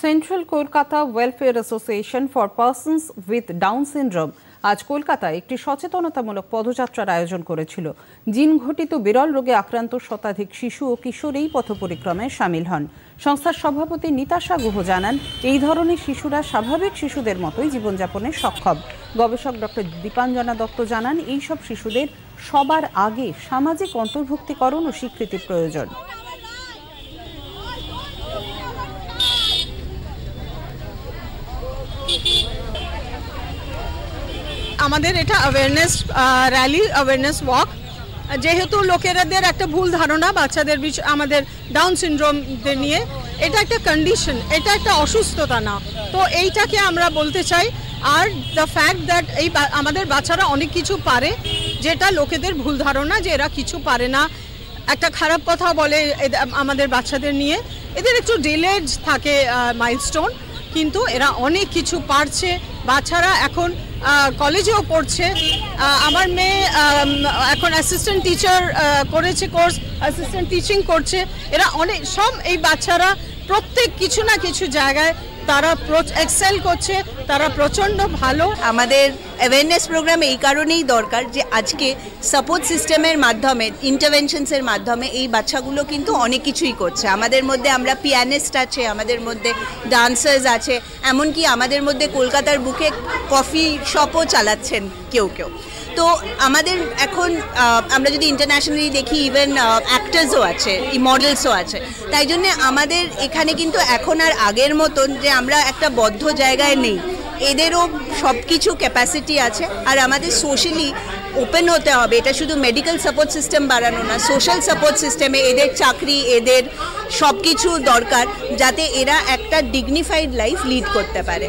Central Kolkata welfare association for persons with Down syndrome আজ কলকাতায় একটি সচেতনতামূলক পদযাত্রার আয়োজন করেছিল। জিন ঘটিত বিরল রোগে আক্রান্ত শতাধিক শিশু ও কিশোর এই পথ পরিক্রমায় সামিল হন। সংস্থার সভাপতি নিতাশা গুহ জানান, এই ধরনের শিশুরা স্বাভাবিক শিশুদের মতোই জীবনযাপনে সক্ষম। গবেষক ডক্টর দীপাঞ্জনা দত্ত জানান, এইসব শিশুদের সবার আগে সামাজিক অন্তর্ভুক্তিকরণ ও স্বীকৃতি প্রয়োজন। আমাদের এটা অ্যাওয়ারনেস র্যালি, অ্যাওয়ারনেস ওয়াক। যেহেতু লোকেরাদের একটা ভুল ধারণা বাচ্চাদের আমাদের ডাউন সিনড্রোমদের নিয়ে, এটা একটা কন্ডিশন, এটা একটা অসুস্থতা না। তো এইটাকে আমরা বলতে চাই। আর দ্য ফ্যাক্ট দ্যাট আমাদের বাচ্চারা অনেক কিছু পারে, যেটা লোকেদের ভুল ধারণা যে এরা কিছু পারে না, একটা খারাপ কথা বলে আমাদের বাচ্চাদের নিয়ে। এদের একটু ডিলেড থাকে মাইলস্টোন, কিন্তু এরা অনেক কিছু পারছে। বাচ্চারা এখন কলেজেও পড়ছে। আমার মেয়ে এখন অ্যাসিস্ট্যান্ট টিচার করেছে, কোর্স অ্যাসিস্ট্যান্ট টিচিং করছে। এরা অনেক সব এই বাচ্চারা প্রত্যেক কিছু না কিছু জায়গায় তারা এক্সেল করছে, তারা প্রচণ্ড ভালো। আমাদের অ্যাওয়ারনেস প্রোগ্রাম এই কারণেই দরকার যে আজকে সাপোর্ট সিস্টেমের মাধ্যমে, ইন্টারভেনশনসের মাধ্যমে এই বাচ্চাগুলো কিন্তু অনেক কিছুই করছে। আমাদের মধ্যে আমরা পিয়ানিস্ট আছে, আমাদের মধ্যে ডান্সার্স আছে, এমনকি আমাদের মধ্যে কলকাতার বুকে কফি শপও চালাচ্ছেন কেউ কেউ। তো আমাদের এখন আমরা যদি ইন্টারন্যাশনালি দেখি, ইভেন অ্যাক্টার্সও আছে, মডেলসও আছে। তাই জন্যে আমাদের এখানে কিন্তু এখন আর আগের মতন যে আমরা একটা বদ্ধ জায়গায় নেই, এদেরও সব কিছু ক্যাপাসিটি আছে। আর আমাদের সোশ্যালি ওপেন হতে হবে। এটা শুধু মেডিকেল সাপোর্ট সিস্টেম বাড়ানো না, সোশ্যাল সাপোর্ট সিস্টেমে এদের চাকরি, এদের সব কিছু দরকার, যাতে এরা একটা ডিগনিফাইড লাইফ লিড করতে পারে।